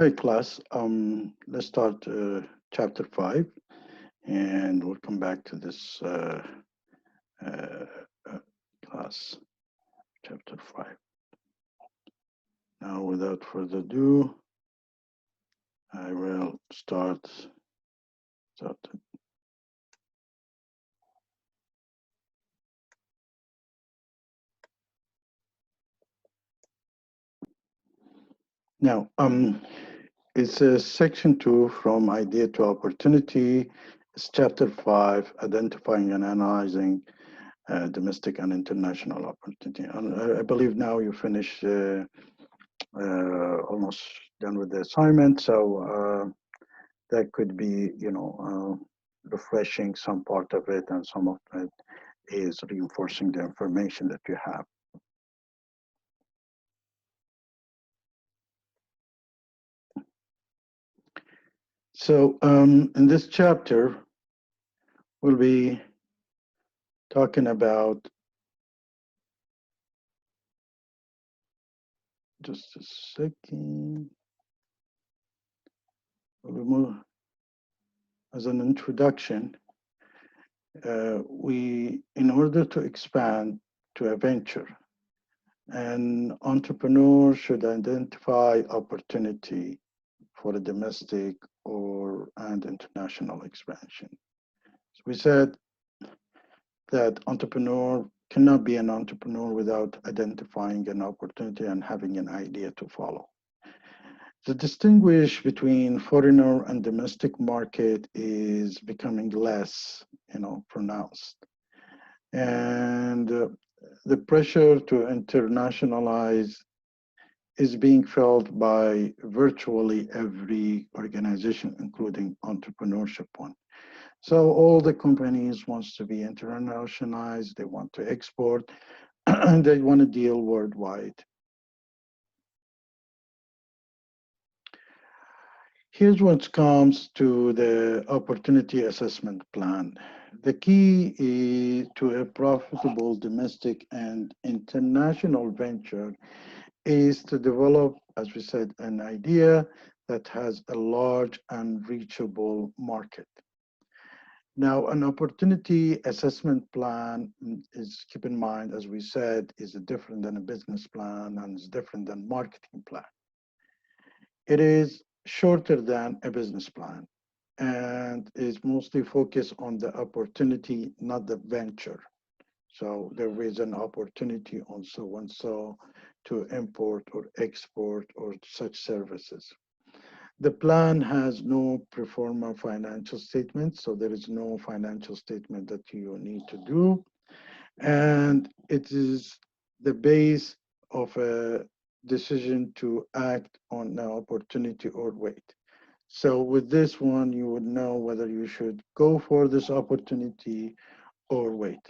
Hi, class. Let's start chapter 5, and we'll come back to this uh, uh, class, chapter 5. Now, without further ado, I will start. Now, it's section 2 from idea to opportunity. It's chapter 5, identifying and analyzing domestic and international opportunity. And I believe now you finish almost done with the assignment. So that could be, refreshing some part of it, and some of it is reinforcing the information that you have. So in this chapter, we'll be talking about, just a second, we'll be more, as an introduction, in order to expand to a venture, an entrepreneur should identify opportunity for a domestic and international expansion. So we said that entrepreneur cannot be an entrepreneur without identifying an opportunity and having an idea to follow. The distinguish between foreigner and domestic market is becoming less, pronounced. And the pressure to internationalize is being felt by virtually every organization, including entrepreneurship one. So all the companies wants to be internationalized, they want to export, and they want to deal worldwide. Here's what comes to the opportunity assessment plan. The key is to a profitable domestic and international venture is to develop, as we said, an idea that has a large and reachable market. Now, an opportunity assessment plan is, keep in mind, as we said, is different than a business plan and is different than marketing plan. It is shorter than a business plan and is mostly focused on the opportunity, not the venture. So there is an opportunity on so and so to import or export or such services. The plan has no pro forma financial statement, so there is no financial statement that you need to do. And it is the base of a decision to act on an opportunity or wait. So with this one, you would know whether you should go for this opportunity or wait.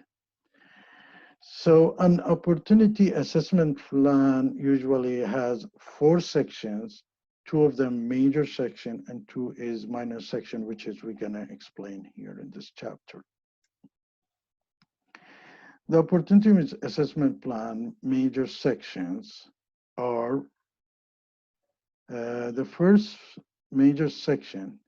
So an opportunity assessment plan usually has 4 sections, two of them major section and two is minor section, which is we're gonna explain here in this chapter. The opportunity assessment plan major sections are the first major section,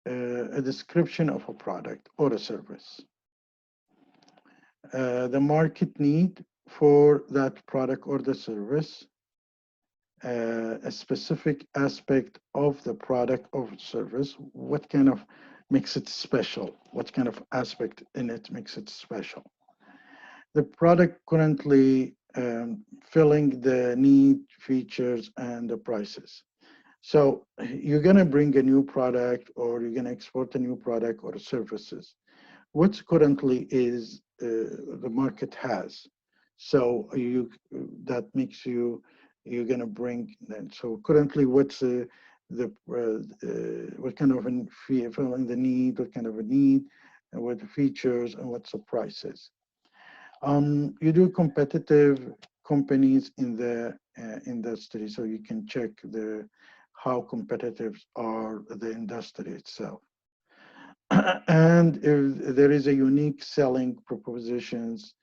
a description of a product or a service. The market need for that product or the service, a specific aspect of the product or service, what kind of makes it special, what kind of aspect in it makes it special. The product currently filling the need, features, and the prices. So you're going to bring a new product or you're going to export a new product or services. What currently is the market has. So that makes you're going to bring then. So currently, what's what kind of filling the need, what kind of a need, and what the features and what's the prices. You do competitive companies in the industry, so you can check how competitive are the industry itself. And if there is a unique selling propositions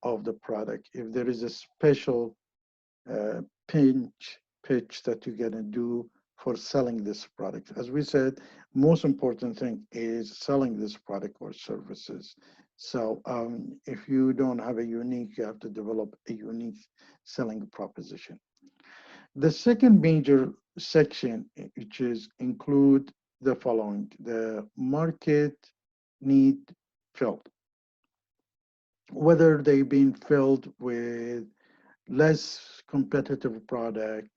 of the product, if there is a special pinch pitch that you're going to do for selling this product. As we said, most important thing is selling this product or services. So if you don't have a unique, you have to develop a unique selling proposition. The second major section, which is include the following: the market need filled, whether they being filled with less competitive product,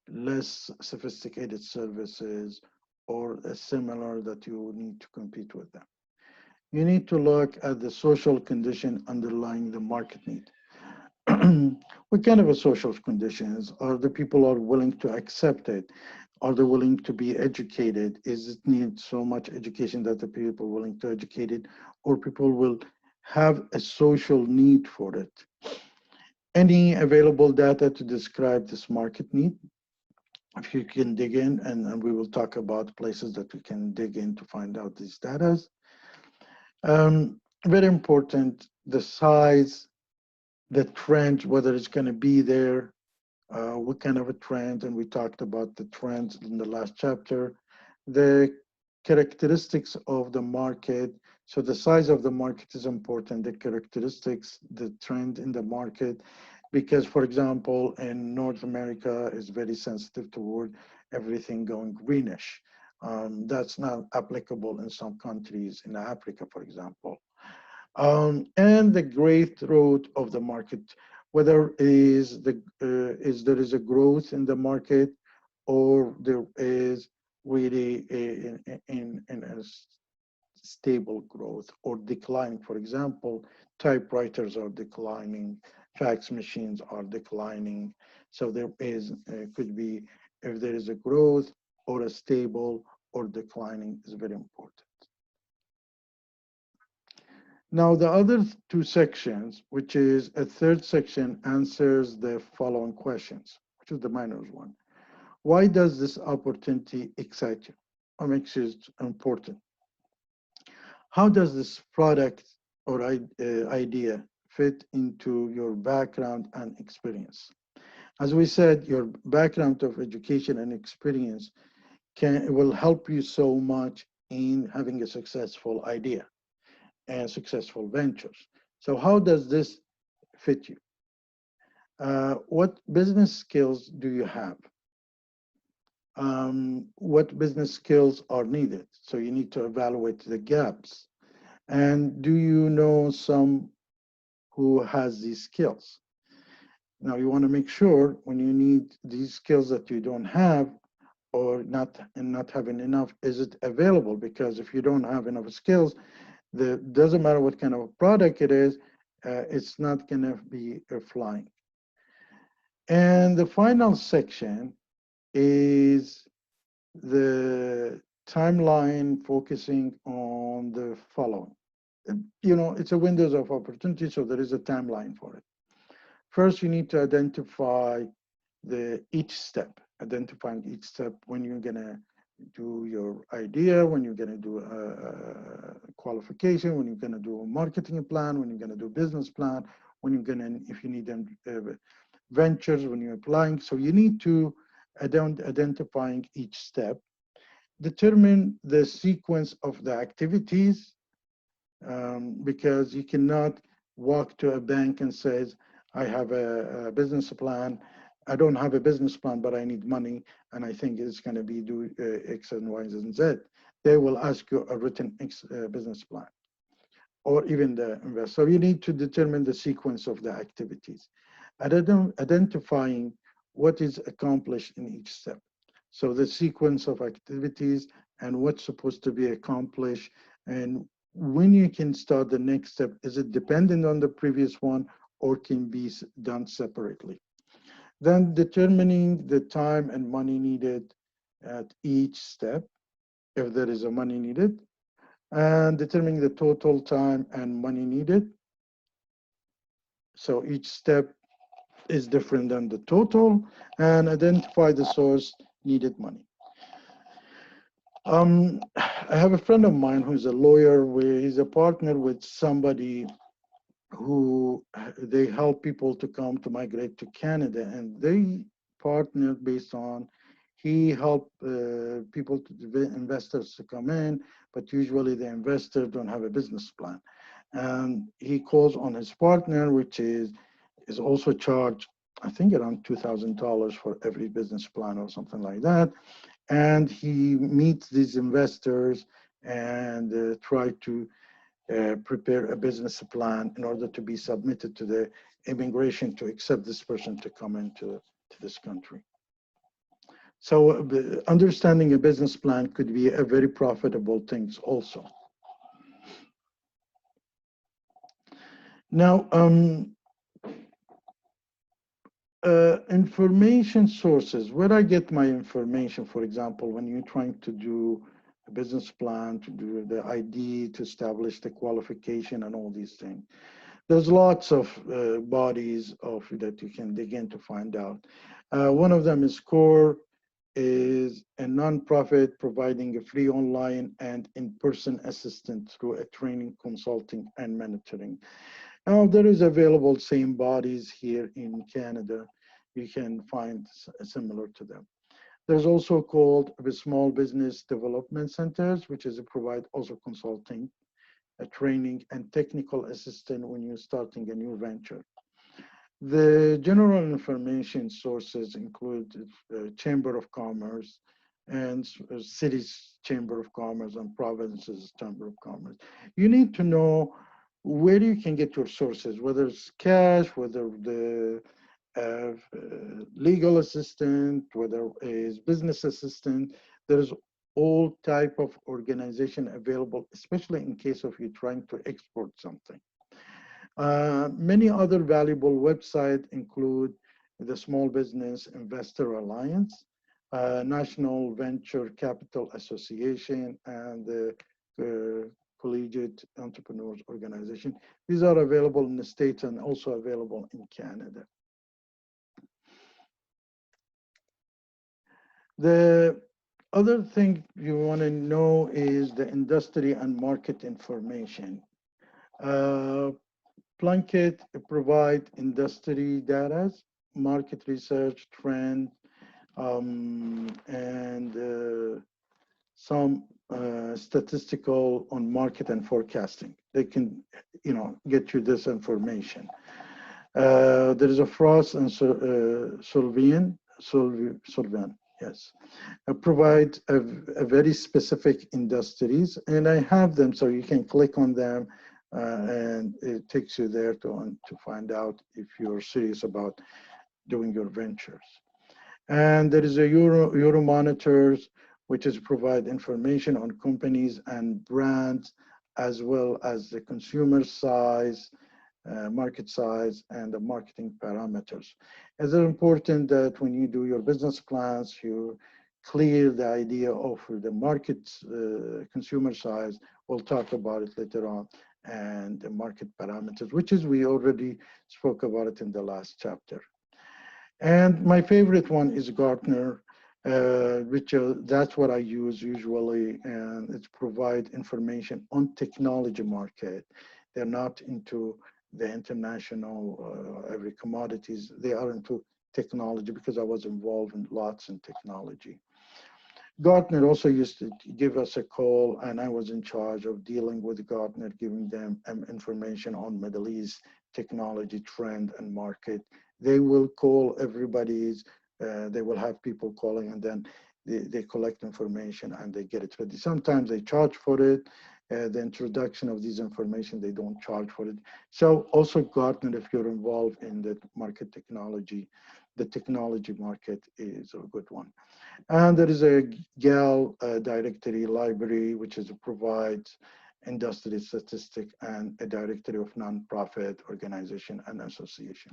less sophisticated services, or a similar that you need to compete with them. You need to look at the social condition underlying the market need. What kind of a social conditions? Are the people are willing to accept it? Are they willing to be educated? Is it need so much education that the people are willing to educate it, or people will have a social need for it? Any available data to describe this market need? If you can dig in, and we will talk about places that we can dig in to find out these data. Very important, the size, the trend, whether it's going to be there, what kind of a trend, and we talked about the trends in the last chapter, the characteristics of the market. So the size of the market is important, the characteristics, the trend in the market, because for example, in North America is very sensitive toward everything going greenish. That's not applicable in some countries in Africa, for example. And the growth of the market, whether there is a growth in the market, or there is really in a stable growth or declining. For example, typewriters are declining, fax machines are declining. So there is could be, if there is a growth or a stable or declining, is very important. Now, the other two sections, which is a third section, answers the following questions, which is the minor one. Why does this opportunity excite you or makes it important? How does this product or idea fit into your background and experience? As we said, your background of education and experience will help you so much in having a successful idea and successful ventures. So how does this fit you? What business skills do you have? What business skills are needed? So you need to evaluate the gaps. And do you know some who has these skills? Now you want to make sure when you need these skills that you don't have, or not having enough, is it available? Because if you don't have enough skills, doesn't matter what kind of product it is, it's not going to be flying. And the final section is the timeline, focusing on the following. You know, it's a windows of opportunity, so there is a timeline for it. First, you need to identify each step, identifying each step when you're going to do your idea, when you're going to do a qualification, when you're going to do a marketing plan, when you're going to do a business plan, when you're going to, if you need them, ventures, when you're applying. So you need to identifying each step, determine the sequence of the activities, because you cannot walk to a bank and says, I have a business plan. I don't have a business plan, but I need money, and I think it's going to be do X and Y and Z. They will ask you a written business plan, or even the investor. So you need to determine the sequence of the activities, identifying what is accomplished in each step. So the sequence of activities and what's supposed to be accomplished, and when you can start the next step. Is it dependent on the previous one, or can be done separately? Then determining the time and money needed at each step, if there is a money needed, and determining the total time and money needed. So each step is different than the total, and identify the source needed money. I have a friend of mine who's a lawyer, where he's a partner with somebody who they help people to come to migrate to Canada, and they partner based on he help people, investors to come in, but usually the investors don't have a business plan. And he calls on his partner, which is also charged, I think, around $2,000 for every business plan or something like that. And he meets these investors and try to prepare a business plan in order to be submitted to the immigration to accept this person to come into this country. So understanding a business plan could be a very profitable thing also. Now, information sources, where I get my information, for example, when you're trying to do a business plan, to do the ID, to establish the qualification and all these things. There's lots of bodies that you can begin to find out. One of them is CORE, is a nonprofit providing a free online and in-person assistance through a training, consulting, and mentoring. Now, there is available same bodies here in Canada. You can find similar to them. There's also called the Small Business Development Centers, which is a provide also consulting, training, and technical assistance when you're starting a new venture. The general information sources include Chamber of Commerce and cities' Chamber of Commerce and provinces' Chamber of Commerce. You need to know where you can get your sources, whether it's cash, whether the legal assistant, whether it's business assistant. There's all type of organization available, especially in case of you trying to export something. Many other valuable websites include the Small Business Investor Alliance, National Venture Capital Association, and the Collegiate Entrepreneurs Organization. These are available in the States and also available in Canada. The other thing you want to know is the industry and market information. Plunkett provide industry data, market research, trend, and some statistical on market and forecasting. They can, get you this information. There is a Frost and Sullivan, yes, provide a very specific industries, and I have them so you can click on them. And it takes you there to find out if you're serious about doing your ventures. And there is a Euro Monitors, which is provide information on companies and brands, as well as the consumer size, market size, and the marketing parameters. It's important that when you do your business plans, you clear the idea of the market consumer size. We'll talk about it later on, and the market parameters, which is we already spoke about it in the last chapter. And my favorite one is Gartner, which that's what I use usually, and it's provide information on technology market. They're not into the international every commodities. They are into technology because I was involved in lots in technology. Gartner also used to give us a call, and I was in charge of dealing with Gartner, giving them information on Middle East technology trend and market. They will call everybody's, they will have people calling, and then they collect information and they get it ready. Sometimes they charge for it. The introduction of these information, they don't charge for it. So also Gartner, if you're involved in the market technology, the technology market is a good one. And there is a GAL directory library, which is provides industry statistic and a directory of nonprofit organization and association.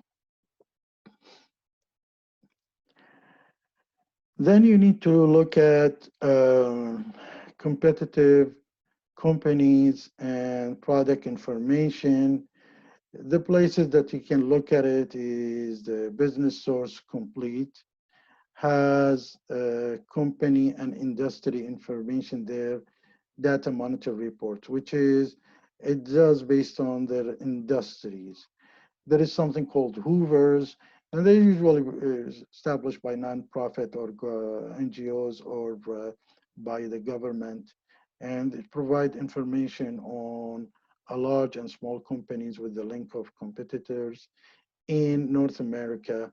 Then you need to look at competitive companies and product information. The places that you can look at it is the Business Source Complete, has company and industry information there, data monitor reports, which is, it does based on their industries. There is something called Hoover's, And they're usually established by nonprofit or NGOs or by the government. And it provides information on a large and small companies with the link of competitors in North America.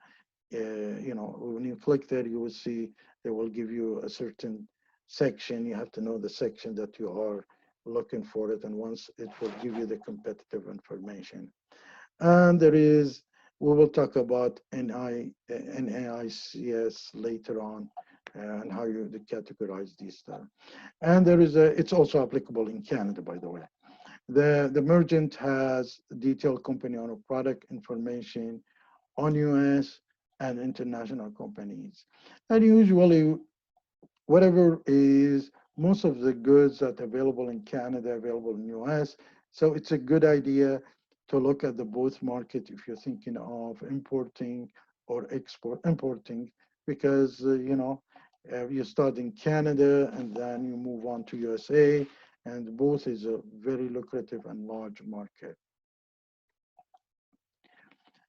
When you click there, you will see they will give you a certain section. You have to know the section that you are looking for it. And once it will give you the competitive information. And we will talk about NAICS later on and how you categorize these stuff. And it's also applicable in Canada, by the way. The merchant has detailed company owner product information on US and international companies. And usually whatever is most of the goods that are available in Canada, available in US. So it's a good idea to look at the both market if you're thinking of importing or importing, because you start in Canada and then you move on to USA, and both is a very lucrative and large market.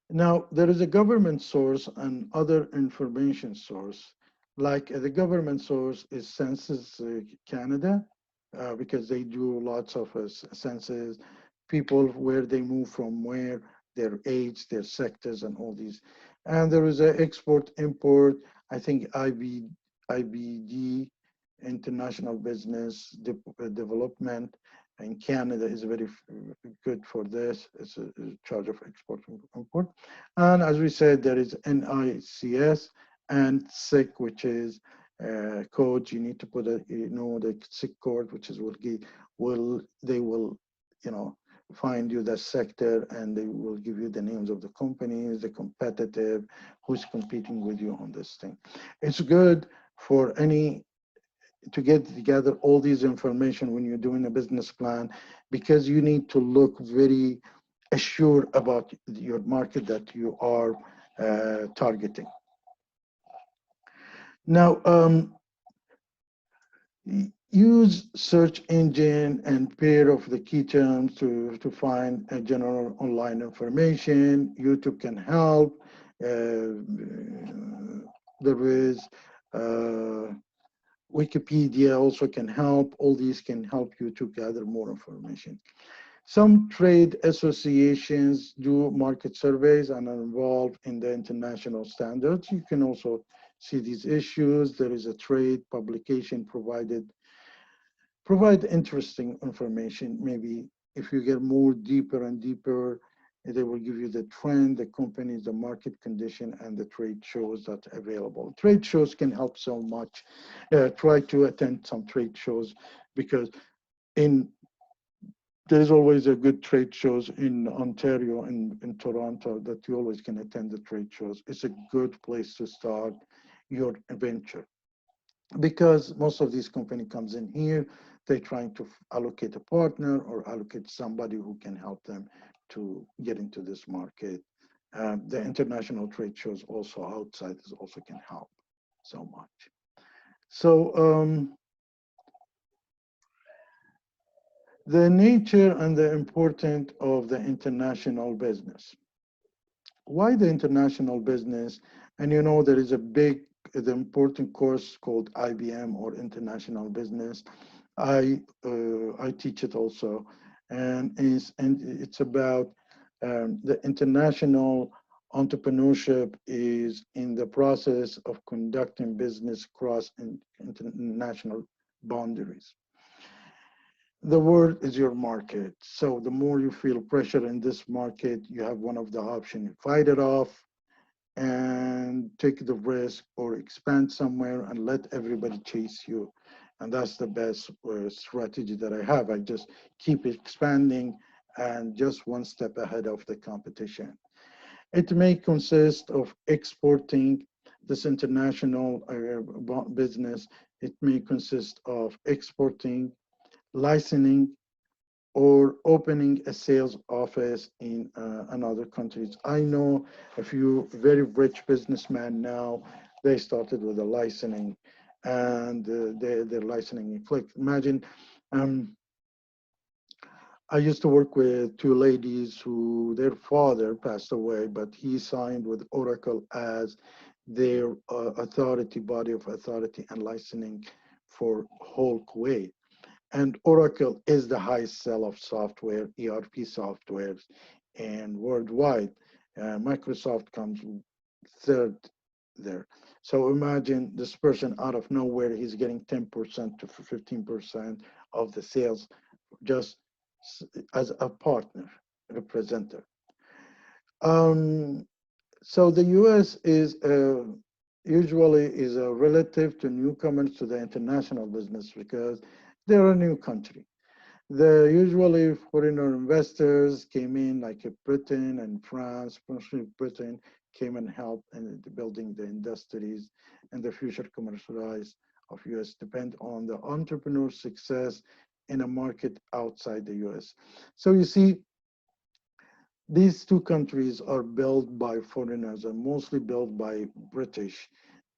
Now, there is a government source and other information source. Like the government source is Census Canada, because they do lots of census, people where they move from where, their age, their sectors, and all these. And there is a export import, I think IBD, International Business Development, and Canada is very good for this. It's a charge of export and import. And as we said, there is NICS and SIC, which is codes. You need to put the SIC code, which is they will find you the sector, and they will give you the names of the companies, the competitive, who's competing with you on this thing. It's good for to get together all these information when you're doing a business plan, because you need to look very assured about your market that you are targeting. Now, use search engine and pair of the key terms to find a general online information. YouTube can help. There is Wikipedia also can help. All these can help you to gather more information. Some trade associations do market surveys and are involved in the international standards. You can also see these issues. There is a trade publication provide interesting information. Maybe if you get more deeper and deeper, they will give you the trend, the companies, the market condition, and the trade shows that are available. Trade shows can help so much. Try to attend some trade shows, because there's always a good trade shows in Ontario and in Toronto that you always can attend the trade shows. It's a good place to start your venture, because most of these company comes in here, they're trying to allocate a partner or allocate somebody who can help them to get into this market. The international trade shows also outside also can help so much. So the nature and the importance of the international business. Why the international business? And there is the important course called IBM, or International Business. I teach it also, and it's about the international entrepreneurship is in the process of conducting business across international boundaries. The world is your market. So the more you feel pressure in this market, you have one of the options: fight it off and take the risk, or expand somewhere and let everybody chase you. And that's the best strategy that I have. I just keep expanding and just one step ahead of the competition. It may consist of exporting this international business. It may consist of exporting, licensing, or opening a sales office in another countries. I know a few very rich businessmen now, they started with a licensing, and they're licensing. Like imagine I used to work with two ladies who their father passed away, but he signed with Oracle as their authority, body of authority and licensing for whole Kuwait. And Oracle is the highest sell of software, ERP softwares, and worldwide. Microsoft comes third there. So imagine this person out of nowhere, he's getting 10% to 15% of the sales just as a partner representative. Um, so the U.S. is usually is a relative to newcomers to the international business because they're a new country. The usually foreigner investors came in, like Britain and France, especially Britain, came and helped in building the industries, and the future commercialize of US depend on the entrepreneur success in a market outside the US. So you see, these two countries are built by foreigners and mostly built by British,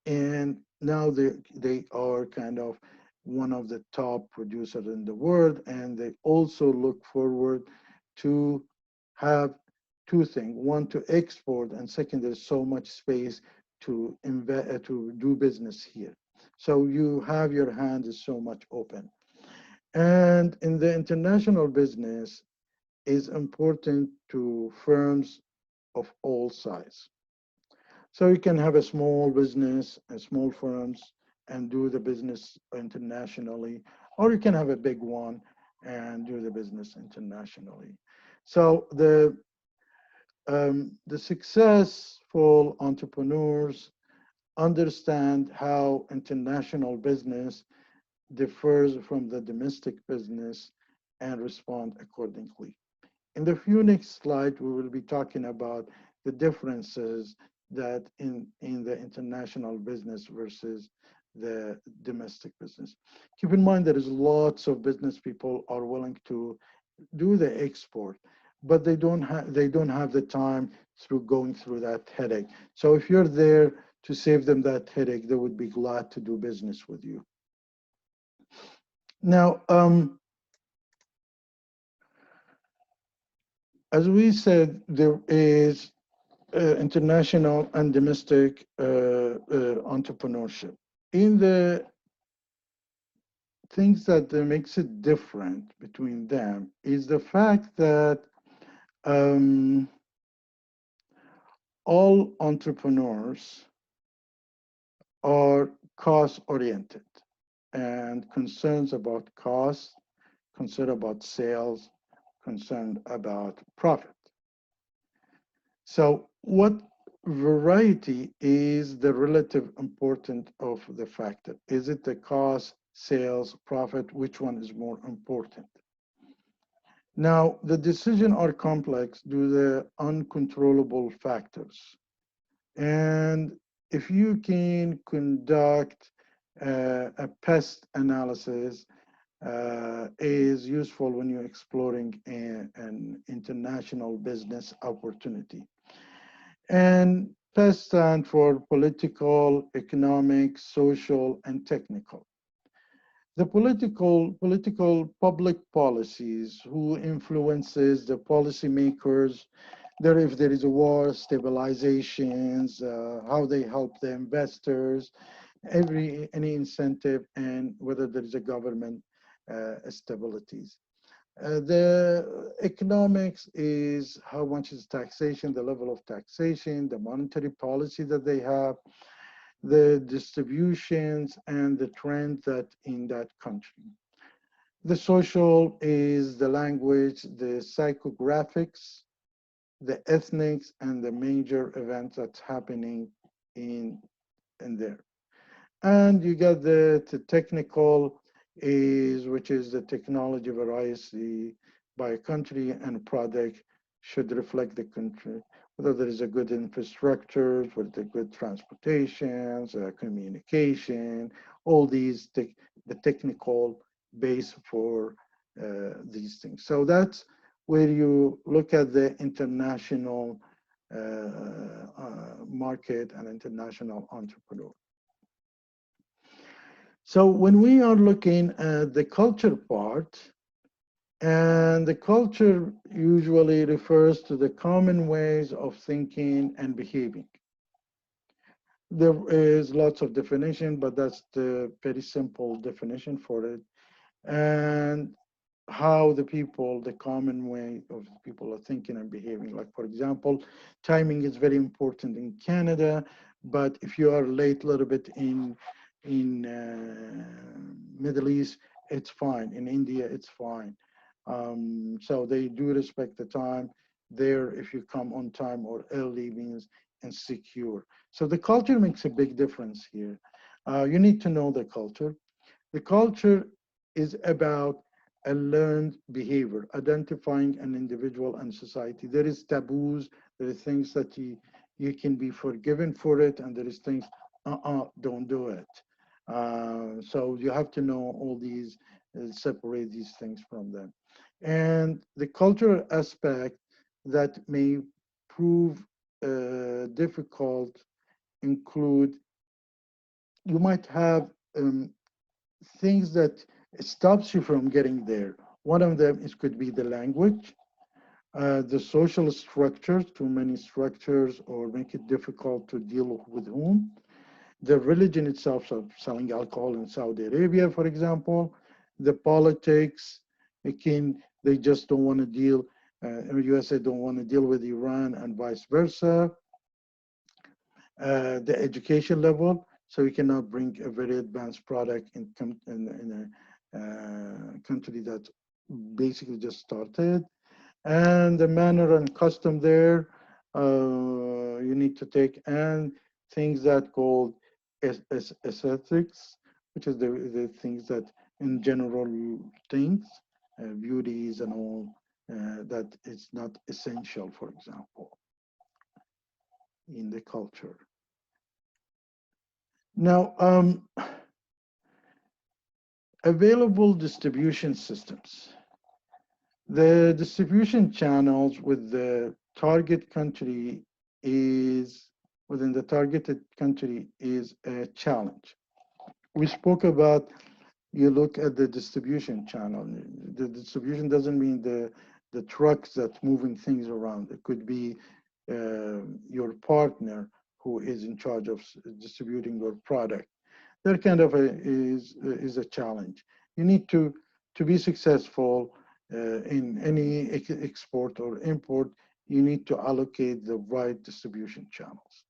and now they are kind of one of the top producers in the world, and they also look forward to have two things: one, to export, and second, there's so much space to invest to do business here. So you have your hand is so much open, and in the international business is important to firms of all size. So you can have a small business and small firms and do the business internationally, or you can have a big one and do the business internationally. So the successful entrepreneurs understand how international business differs from the domestic business and respond accordingly. In the few next slide, we will be talking about the differences that in the international business versus the domestic business. Keep in mind there is lots of business people are willing to do the export, but they don't have the time through going through that headache. So if you're there to save them that headache, they would be glad to do business with you. Now, as we said, there is international and domestic entrepreneurship. In the things that makes it different between them is the fact that um, all entrepreneurs are cost oriented and concerns about cost, concerned about sales, concerned about profit. So what variety is the relative importance of the factor? Is it the cost, sales, profit? Which one is more important? Now, the decision are complex due to the uncontrollable factors. And if you can conduct a pest analysis, is useful when you're exploring an international business opportunity. And PES stand for political, economic, social, and technical. The political public policies, who influences the policymakers, there if there is a war, stabilizations, how they help the investors, any incentive, and whether there is a government stabilities. The economics is how much is taxation, the level of taxation, the monetary policy that they have, the distributions, and the trend that in that country. The social is the language, the psychographics, the ethnics, and the major events that's happening in there. And you got the technical is, which is the technology variety by country and product should reflect the country, whether there is a good infrastructure, whether the good transportations, communication, all these, the technical base for these things. So that's where you look at the international market and international entrepreneur. So when we are looking at the culture part And the culture usually refers to the common ways of thinking and behaving. There is lots of definition, but that's the very simple definition for it. And how the people, the common way of people are thinking and behaving. Like, for example, timing is very important in Canada, but if you are late a little bit in Middle East, it's fine. In India, it's fine. So they do respect the time. There, if you come on time or early means and secure. So the culture makes a big difference here. You need to know the culture. The culture is about a learned behavior, identifying an individual and society. There is taboos, there are things that you can be forgiven for it, and there is things, don't do it. So you have to know all these, separate these things from them. And the cultural aspect that may prove difficult include, you might have things that stops you from getting there. One of them is could be the language, the social structures, too many structures, or make it difficult to deal with whom. The religion itself, so selling alcohol in Saudi Arabia, for example, the politics, they just don't want to deal, USA don't want to deal with Iran and vice versa. The education level, so you cannot bring a very advanced product in a country that basically just started. And the manner and custom there, you need to take, and things that called aesthetics, which is the things that in general things, beauties and all, that is not essential, for example, in the culture. Now, available distribution systems. The distribution channels with the target country is, within the targeted country is a challenge. We spoke about, you look at the distribution channel. The distribution doesn't mean the trucks that's moving things around. It could be your partner who is in charge of distributing your product. That kind of is a challenge. You need to be successful in any export or import. You need to allocate the right distribution channels.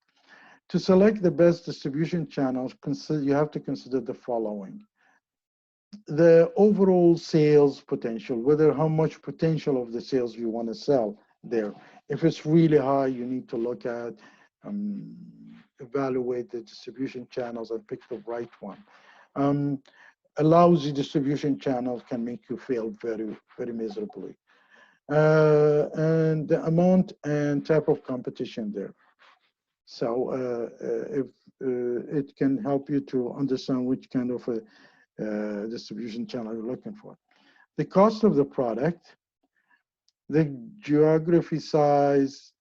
To select the best distribution channels, you have to consider the following: the overall sales potential, whether how much potential of the sales you want to sell there. If it's really high, you need to look at, um, evaluate the distribution channels and pick the right one. A lousy distribution channel can make you fail very, very miserably. And the amount and type of competition there. So if it can help you to understand which kind of a distribution channel you're looking for. The cost of the product, the geography size,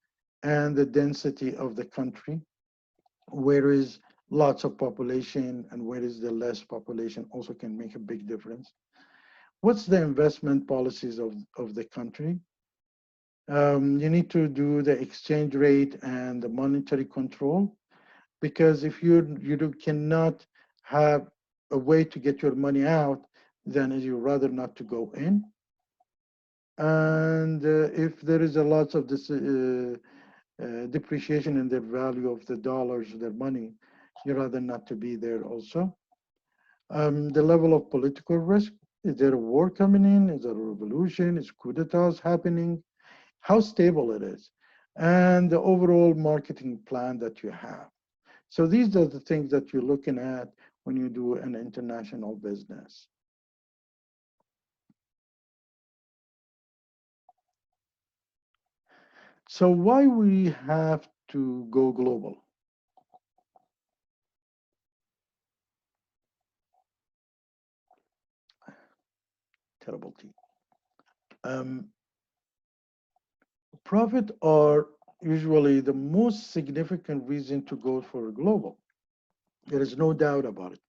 and the density of the country. Where is lots of population and where is the less population also can make a big difference. What's the investment policies of the country? You need to do the exchange rate and the monetary control, because if cannot have a way to get your money out, then you rather not to go in. And if there is a lot of this depreciation in the value of the dollars, their money, you rather not to be there also. The level of political risk, is there a war coming in? Is there a revolution? Is coup d'etats happening? How stable it is? And the overall marketing plan that you have. So these are the things that you're looking at when you do an international business. So why we have to go global? Terrible tea. Profit are usually the most significant reason to go for global. There is no doubt about it.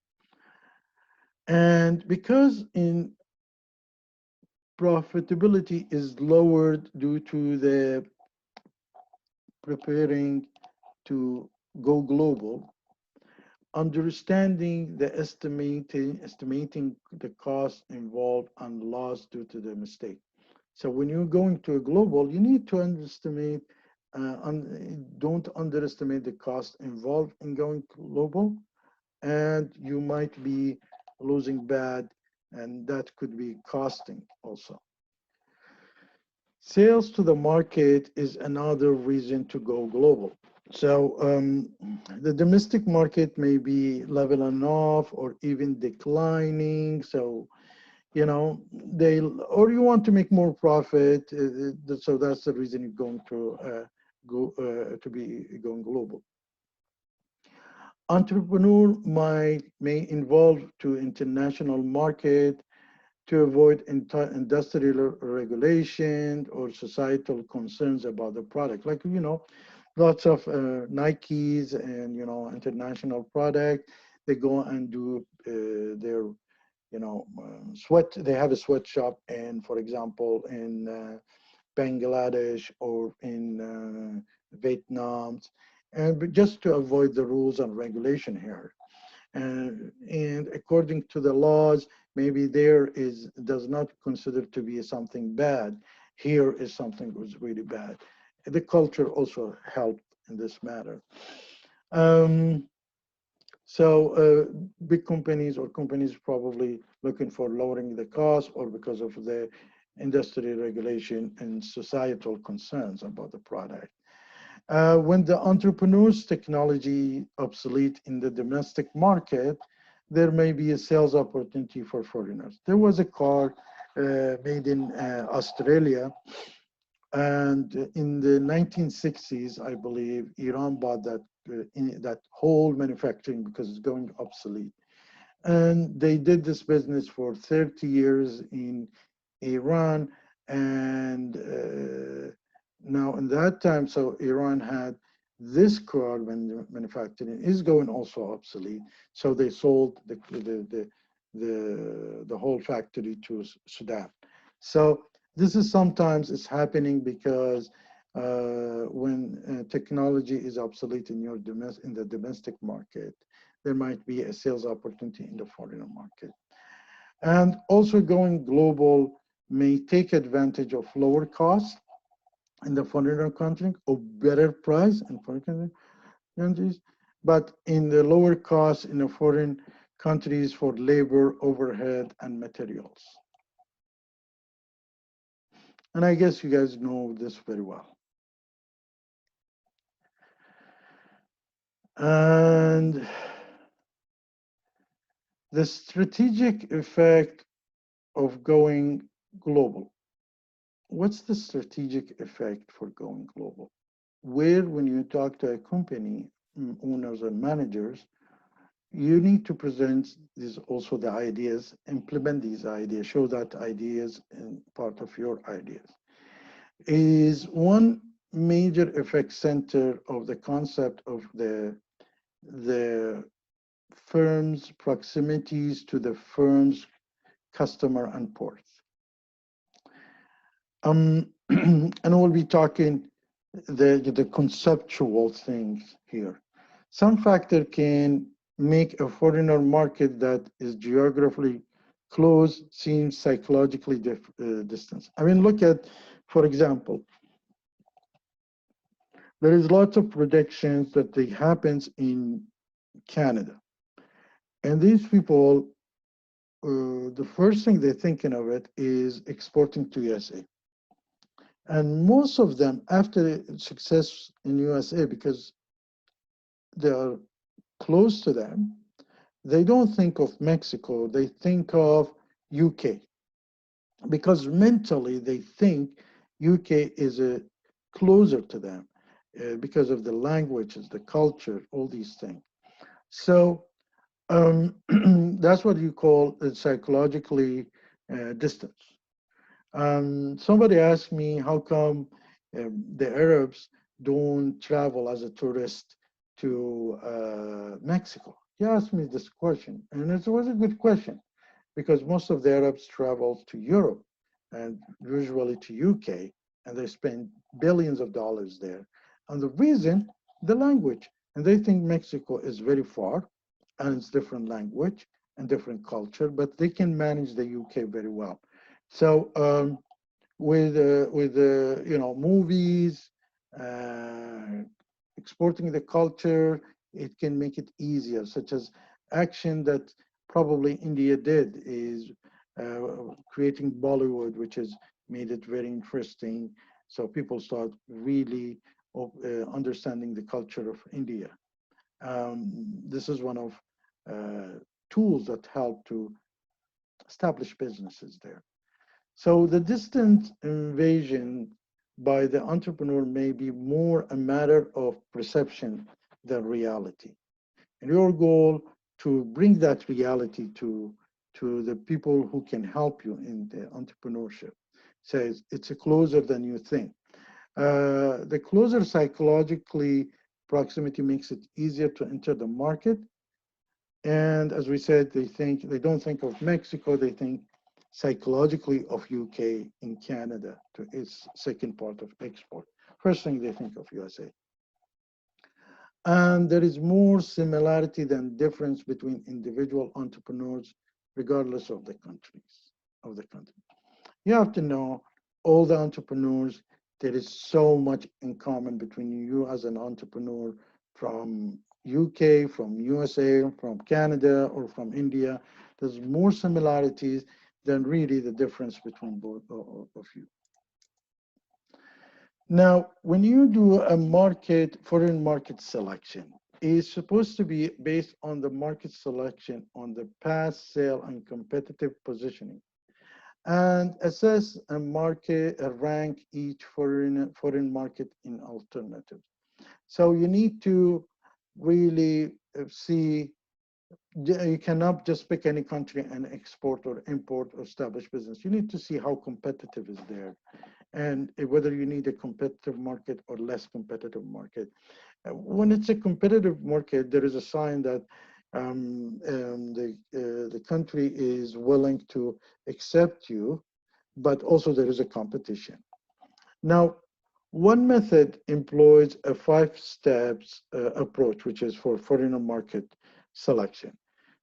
And because in Profitability is lowered due to the preparing to go global, understanding the estimating the cost involved and loss due to the mistake. So when you're going to a global, you need to underestimate, don't underestimate the cost involved in going global, and you might be losing bad, and that could be costing also. Sales to the market is another reason to go global. So the domestic market may be leveling off or even declining. So, you know, or you want to make more profit. So that's the reason you're going to to be going global. Entrepreneur may involve to international market to avoid industrial regulation or societal concerns about the product. Like, you know, lots of Nikes and, you know, international product, they go and do their, you know, they have a sweatshop in, for example, in Bangladesh or in Vietnam, and just to avoid the rules and regulation here. And according to the laws, maybe there does not consider to be something bad. Here is something that was really bad. The culture also helped in this matter. Big companies or companies probably looking for lowering the cost or because of the industry regulation and societal concerns about the product. When the entrepreneur's technology obsolete in the domestic market, there may be a sales opportunity for foreigners. There was a car made in Australia, and in the 1960s, I believe, Iran bought that whole manufacturing because it's going obsolete. And they did this business for 30 years in Iran, and now in that time, so Iran had this car when manufacturing is going also obsolete. So they sold the whole factory to Sudan. So this is sometimes it's happening because when technology is obsolete in the domestic market, there might be a sales opportunity in the foreign market. And also going global may take advantage of lower costs in the foreign country or better price in foreign countries, but in the lower costs in the foreign countries for labor, overhead, and materials. And I guess you guys know this very well. And the strategic effect of going global. What's the strategic effect for going global? Where, when you talk to a company, owners and managers, you need to present also the ideas, implement these ideas, show that ideas and part of your ideas. Is one major effect center of the concept of the firm's proximities to the firm's customer and ports. And we'll be talking the conceptual things here. Some factor can make a foreigner market that is geographically close seem psychologically distant. I mean, look at, for example, there is lots of predictions that they happens in Canada. And these people, the first thing they're thinking of it is exporting to USA. And most of them, after success in USA, because they are close to them, they don't think of Mexico, they think of UK. Because mentally they think UK is closer to them because of the languages, the culture, all these things. So that's what you call psychologically distance. Somebody asked me how come the Arabs don't travel as a tourist to Mexico. He asked me this question, and it was a good question because most of the Arabs travel to Europe and usually to UK, and they spend billions of dollars there. And the reason, the language. And they think Mexico is very far and it's different language and different culture, but they can manage the UK very well. So with movies, uh, exporting the culture, it can make it easier, such as action that probably India did is creating Bollywood, which has made it very interesting. So people start really understanding the culture of India. This is one of tools that help to establish businesses there. So the distant invasion by the entrepreneur may be more a matter of perception than reality. And your goal to bring that reality to the people who can help you in the entrepreneurship. Says it's a closer than you think. The closer psychologically proximity makes it easier to enter the market. And as we said, they don't think of Mexico, they think psychologically of UK in Canada to its second part of export. First thing they think of USA. And there is more similarity than difference between individual entrepreneurs, regardless of the country. You have to know all the entrepreneurs, there is so much in common between you as an entrepreneur from UK, from USA, from Canada, or from India. There's more similarities than really the difference between both of you. Now, when you do a foreign market selection, it's supposed to be based on the market selection on the past sale and competitive positioning, and assess a market, rank each foreign market in alternatives. So you need to really see, you cannot just pick any country and export or import or establish business. You need to see how competitive is there and whether you need a competitive market or less competitive market. When it's a competitive market, there is a sign that the country is willing to accept you, but also there is a competition. Now, one method employs a 5 steps approach, which is for foreign market selection.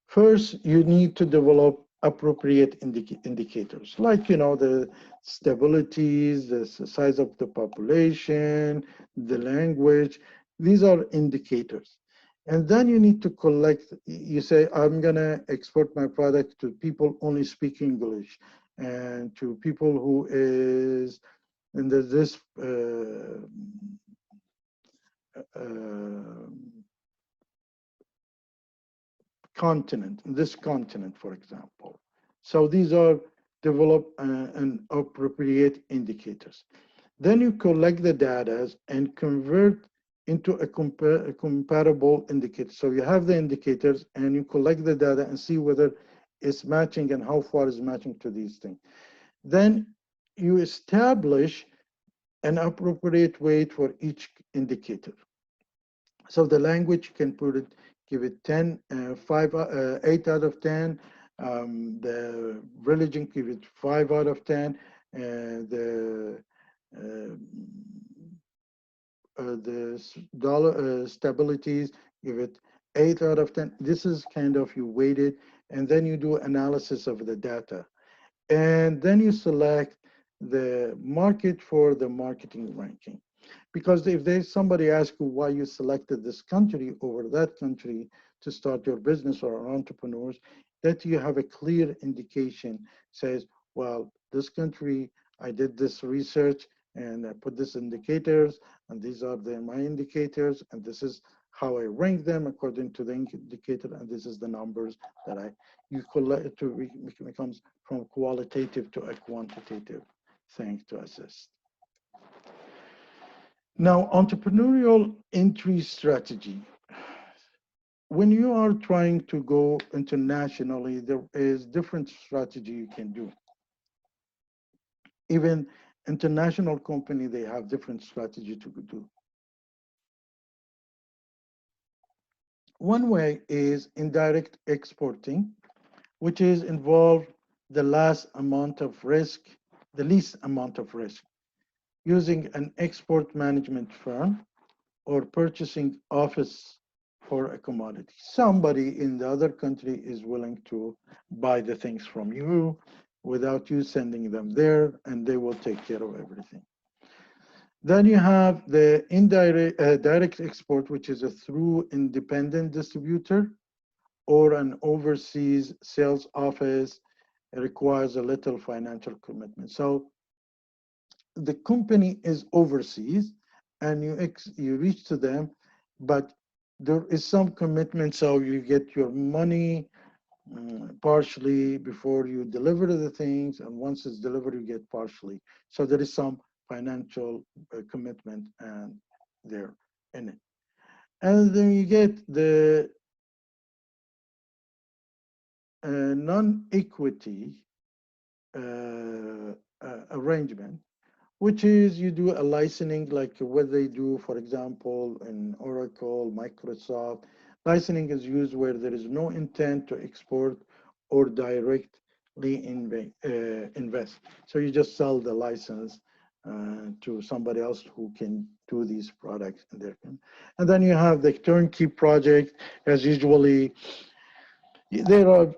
First, you need to develop appropriate indicators, like the stabilities, the size of the population, the language. These are indicators. And then you need to collect, you say, I'm gonna export my product to people only speak English and to people who is in this continent, in this continent, for example. So these are develop and appropriate indicators. Then you collect the data and convert into a comparable indicator. So you have the indicators and you collect the data and see whether it's matching and how far is matching to these things. Then you establish an appropriate weight for each indicator. So the language, you can put it, give it 10, 8 out of 10. The religion, give it 5 out of 10. Uh, the dollar stabilities, give it 8 out of 10. This is kind of you weighted, and then you do analysis of the data. And then you select the market for the marketing ranking. Because if there's somebody asks you why you selected this country over that country to start your business or entrepreneurs, that you have a clear indication says, well, this country, I did this research and I put this indicators, and these are my indicators, and this is how I rank them according to the indicator, and this is the numbers that you collect to becomes from qualitative to a quantitative thing to assess. Now, entrepreneurial entry strategy. When you are trying to go internationally, there is different strategy you can do. Even international company, they have different strategy to do. One way is indirect exporting, which is involve the last amount of risk the least amount of risk, using an export management firm or purchasing office for a commodity. Somebody in the other country is willing to buy the things from you without you sending them there, and they will take care of everything. Then you have the indirect direct export, which is a through independent distributor or an overseas sales office. It requires a little financial commitment. So the company is overseas and you reach to them, but there is some commitment. So you get your money partially before you deliver the things, and once it's delivered, you get partially. So there is some financial commitment and there in it. And then you get the non-equity arrangement, which is you do a licensing like what they do, for example, in Oracle, Microsoft. Licensing is used where there is no intent to export or directly invest. So you just sell the license to somebody else who can do these products in their country. And then you have the turnkey project, as usually there are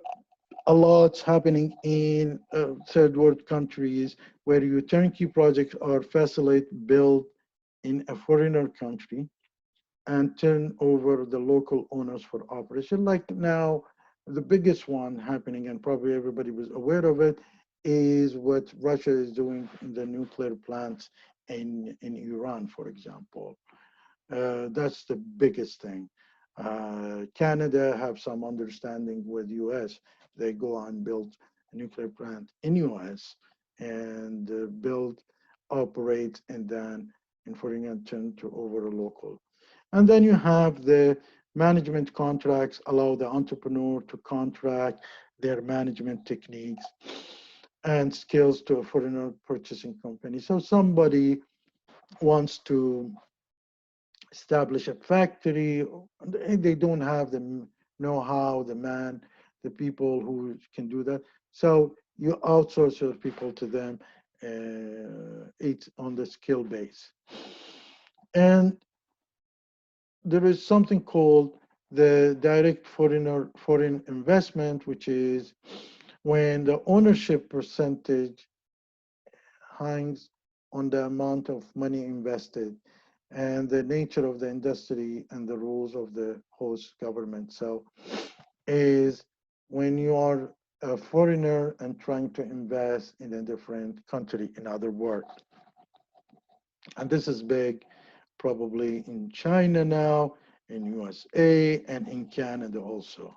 a lot happening in third world countries where your turnkey projects are facilitate built in a foreigner country and turn over the local owners for operation. Like now, the biggest one happening, and probably everybody was aware of it, is what Russia is doing in the nuclear plants in Iran, for example. That's the biggest thing. Canada have some understanding with US. They go and build a nuclear plant in US and build, operate, and then in foreign turn to over a local. And then you have the management contracts allow the entrepreneur to contract their management techniques and skills to a foreigner purchasing company. So somebody wants to establish a factory. They don't have the know-how, the people who can do that. So you outsource your people to them. It's on the skill base. And there is something called the direct foreign investment, which is when the ownership percentage hangs on the amount of money invested and the nature of the industry and the rules of the host government. So is when you are a foreigner and trying to invest in a different country, in other words. And this is big probably in China now, in USA, and in Canada also.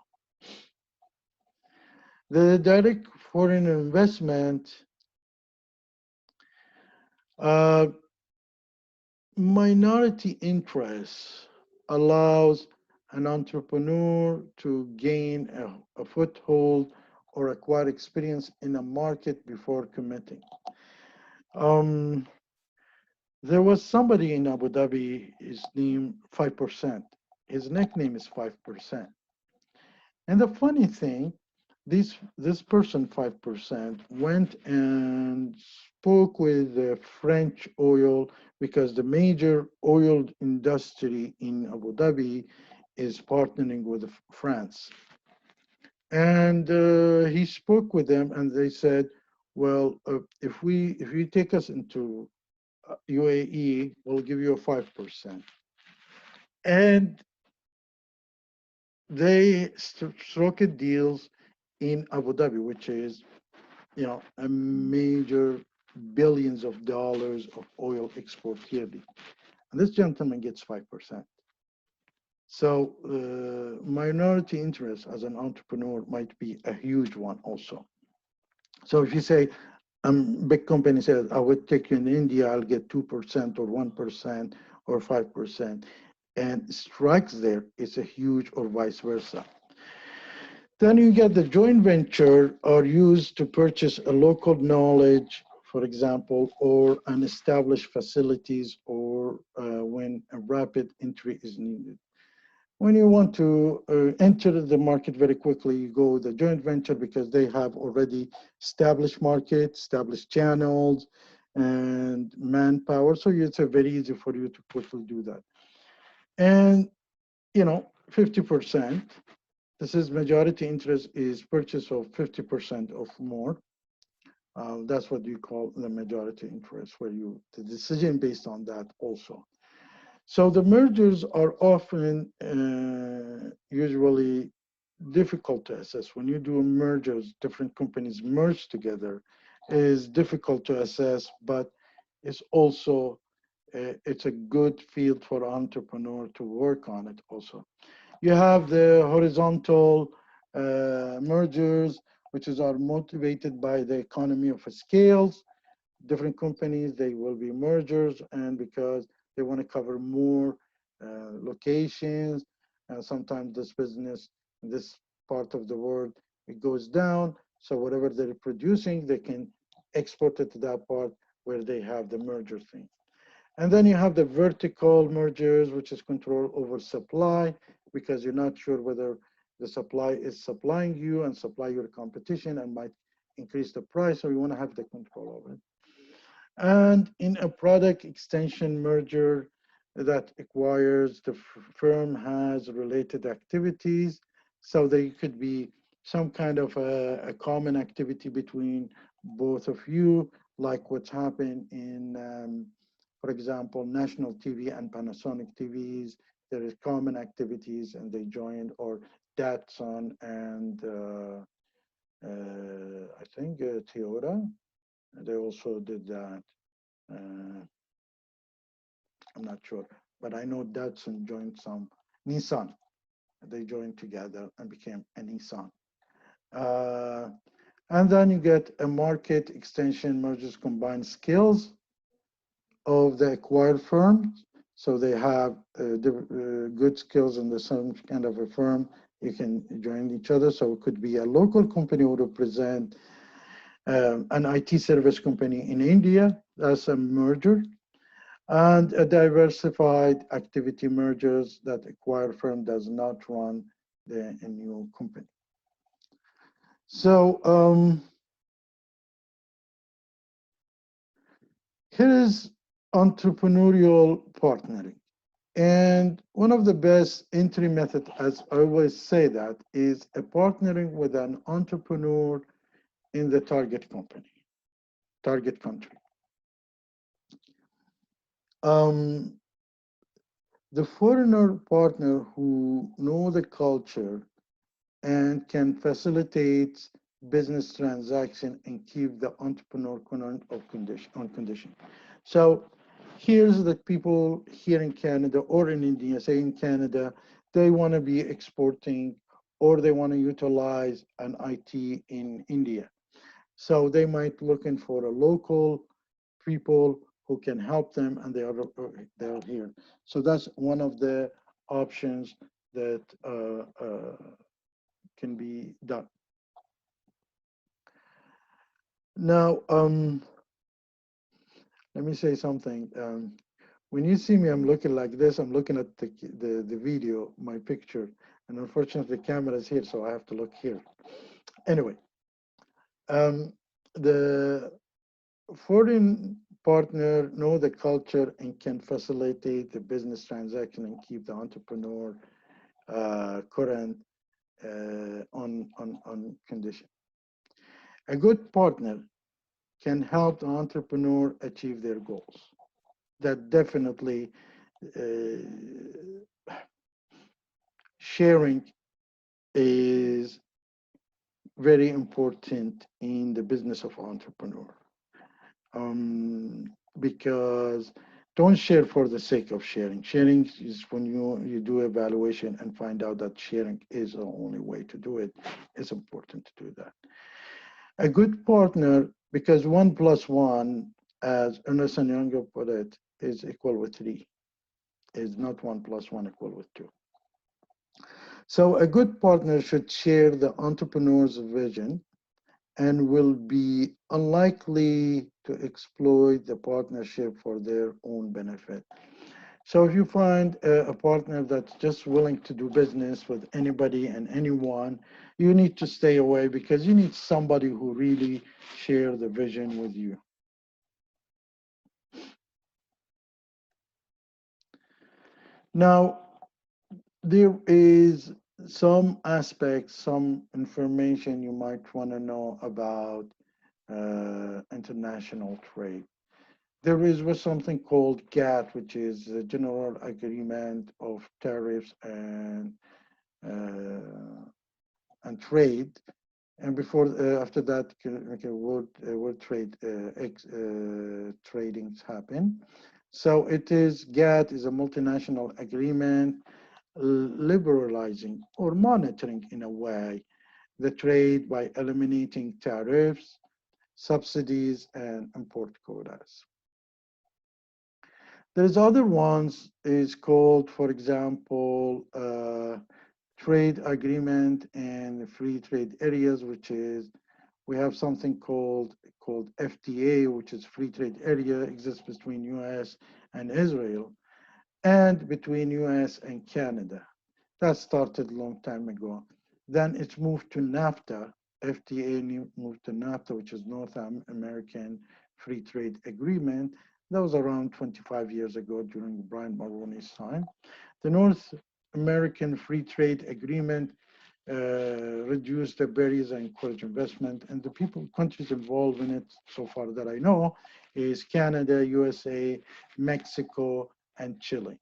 The direct foreign investment minority interest allows an entrepreneur to gain a foothold or acquire experience in a market before committing. There was somebody in Abu Dhabi, his name 5%. His nickname is 5%. And the funny thing, this person 5% went and spoke with the French oil because the major oil industry in Abu Dhabi is partnering with France. And he spoke with them, and they said, "Well, if you take us into UAE, we'll give you a 5%." And they struck deals in Abu Dhabi, which is, a major billions of dollars of oil export yearly. And this gentleman gets 5%. So minority interest as an entrepreneur might be a huge one also. So if you say, big company says, I would take you in India, I'll get 2% or 1% or 5%. And strikes there is a huge or vice versa. Then you get the joint venture are used to purchase a local knowledge, for example, or an established facilities or when a rapid entry is needed. When you want to enter the market very quickly, you go the joint venture because they have already established market, established channels, and manpower. So it's very easy for you to quickly do that. And 50%. This is majority interest is purchase of 50% of more. That's what you call the majority interest, where the decision based on that also. So the mergers are often usually difficult to assess. When you do mergers, different companies merge together, is difficult to assess, but it's also it's a good field for entrepreneur to work on it also. You have the horizontal mergers, which are motivated by the economy of scales. Different companies, they will be mergers, and because they want to cover more locations, and sometimes this business in this part of the world, it goes down. So whatever they're producing, they can export it to that part where they have the merger thing. And then you have the vertical mergers, which is control over supply, because you're not sure whether the supply is supplying you and supply your competition and might increase the price, so you want to have the control over it. And in a product extension merger that acquires the firm has related activities, so they could be some kind of a common activity between both of you, like what's happened in for example, National TV and Panasonic TVs. There is common activities and they joined, or Datsun and I think Toyota. They also did that. I'm not sure, but I know Datsun joined some. Nissan, they joined together and became a Nissan. Uh, and then you get a market extension mergers combine skills of the acquired firms. So they have good skills in the same kind of a firm. You can join each other. So it could be a local company would represent an IT service company in India. That's a merger. And a diversified activity mergers that acquired firm does not run a new company. So here is entrepreneurial partnering. And one of the best entry methods, as I always say that, is a partnering with an entrepreneur in the target company, target country. The foreigner partner who know the culture and can facilitate business transaction and keep the entrepreneur current on condition. So here's the people here in Canada or in India, say in Canada, they want to be exporting or they want to utilize an IT in India. So they might looking for a local people who can help them, and they're here. So that's one of the options that can be done. Now, let me say something. When you see me, I'm looking like this. I'm looking at the video, my picture, and unfortunately, the camera is here, so I have to look here. Anyway, the foreign partner know the culture and can facilitate the business transaction and keep the entrepreneur current on condition. A good partner can help the entrepreneur achieve their goals. That definitely sharing is very important in the business of entrepreneur. Because don't share for the sake of sharing. Sharing is when you do evaluation and find out that sharing is the only way to do it. It's important to do that. A good partner, because 1 + 1, as Ernest & Young put it, is equal with 3. Is not 1 + 1 equal with 2. So a good partner should share the entrepreneur's vision and will be unlikely to exploit the partnership for their own benefit. So if you find a partner that's just willing to do business with anybody and anyone, you need to stay away because you need somebody who really share the vision with you. Now, there is some aspects, some information you might want to know about international trade. There is was something called GATT, which is the General Agreement of Tariffs uh, and Trade. And before, after that, okay, world trade tradings happen. So it is GATT is a multinational agreement liberalizing or monitoring in a way the trade by eliminating tariffs, subsidies, and import quotas. There's other ones is called, for example, trade agreement and free trade areas, which is we have something called FTA, which is free trade area, exists between US and Israel and between US and Canada. That started a long time ago. Then it's moved to NAFTA. FTA moved to NAFTA, which is North American Free Trade Agreement. That was around 25 years ago during Brian Mulroney's time. The North American Free Trade Agreement reduce the barriers and encourage investment. And the countries involved in it so far that I know is Canada, USA, Mexico, and Chile.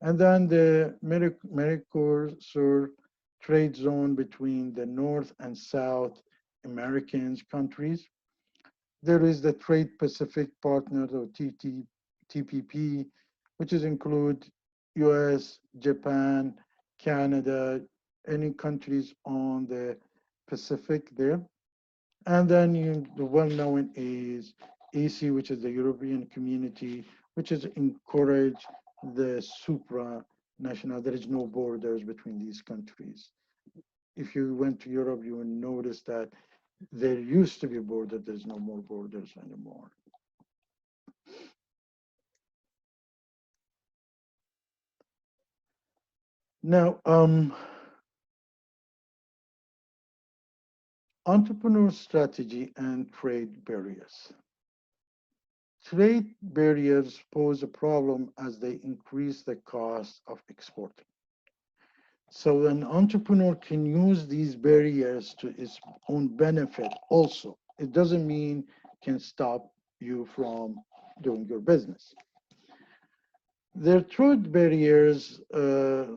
And then the Mercosur trade zone between the North and South American countries. There is the Trade Pacific Partners or TPP, which is include US, Japan, Canada, any countries on the Pacific there. And then the well-known is EC, which is the European Community, which is encourage the supranational. There is no borders between these countries. If you went to Europe, you would notice that there used to be a border. There's no more borders anymore. Now, entrepreneur strategy and trade barriers. Trade barriers pose a problem as they increase the cost of exporting. So an entrepreneur can use these barriers to its own benefit also. It doesn't mean can stop you from doing your business. There are trade barriers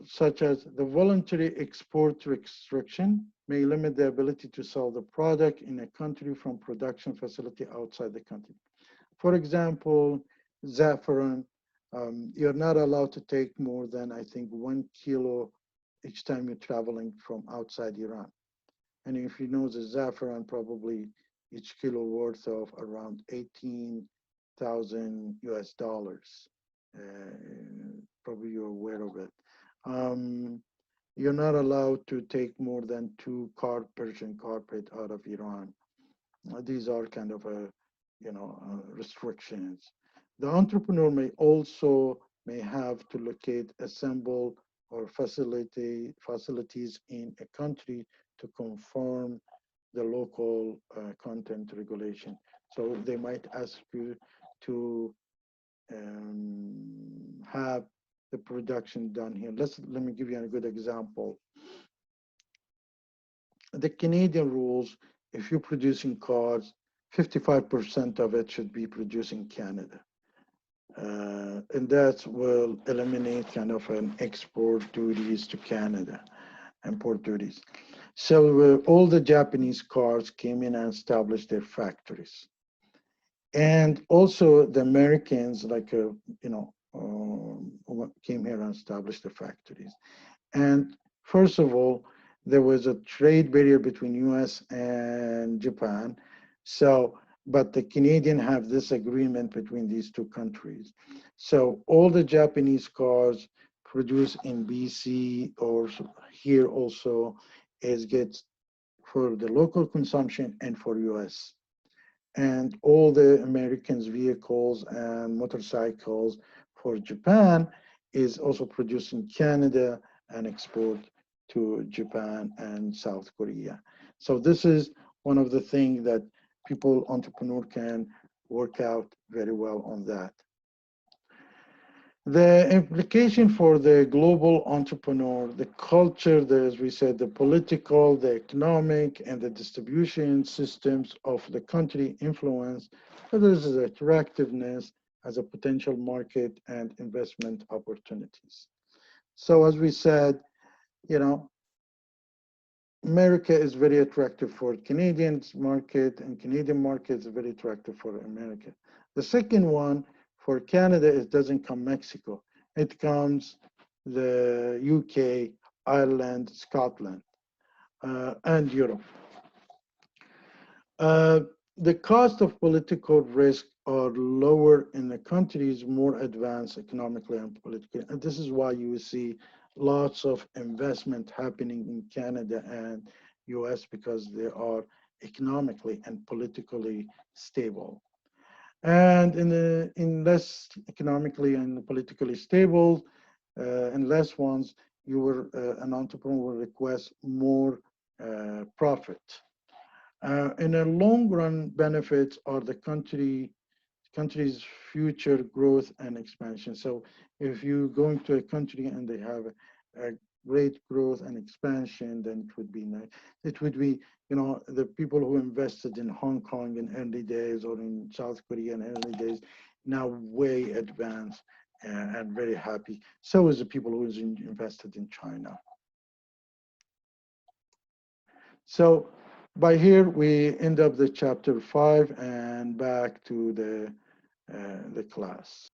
such as the voluntary export restriction may limit the ability to sell the product in a country from production facility outside the country. For example, saffron, you're not allowed to take more than, I think, 1 kilo each time you're traveling from outside Iran. And if you know the saffron, probably each kilo worth of around 18,000 US dollars. Probably you're aware of it. You're not allowed to take more than 2 Persian carpet out of Iran. These are kind of restrictions. The entrepreneur may have to locate, assemble, or facilities in a country to conform the local content regulation. So they might ask you to have the production done here. Let me give you a good example. The Canadian rules, if you're producing cars, 55% of it should be produced in Canada. And that will eliminate kind of an export duties to Canada, import duties. So all the Japanese cars came in and established their factories. And also the Americans, came here and established the factories. And first of all, there was a trade barrier between US and Japan. So, but the Canadian have this agreement between these two countries. So all the Japanese cars produced in BC or here also is gets for the local consumption and for US. And all the Americans' vehicles and motorcycles for Japan is also produced in Canada and export to Japan and South Korea. So this is one of the things that people, entrepreneur, can work out very well on that. The implication for the global entrepreneur, the culture, as we said, the political, the economic, and the distribution systems of the country influence whether this is attractiveness as a potential market and investment opportunities. So as we said, you know, America is very attractive for Canadians market, and Canadian market is very attractive for America. The second one for Canada, it doesn't come Mexico. It comes the UK, Ireland, Scotland, and Europe. Uh, the cost of political risk are lower in the countries more advanced economically and politically. And this is why you see lots of investment happening in Canada and US because they are economically and politically stable. And in less economically and politically stable and less ones, an entrepreneur will request more profit. In a long run, benefits are the country's future growth and expansion. So if you go into a country and they have a great growth and expansion, then it would be nice. It would be, you know, the people who invested in Hong Kong in early days or in South Korea in early days, now way advanced and very happy. So is the people who is invested in China. So by here, we end up the chapter 5 and back to the class.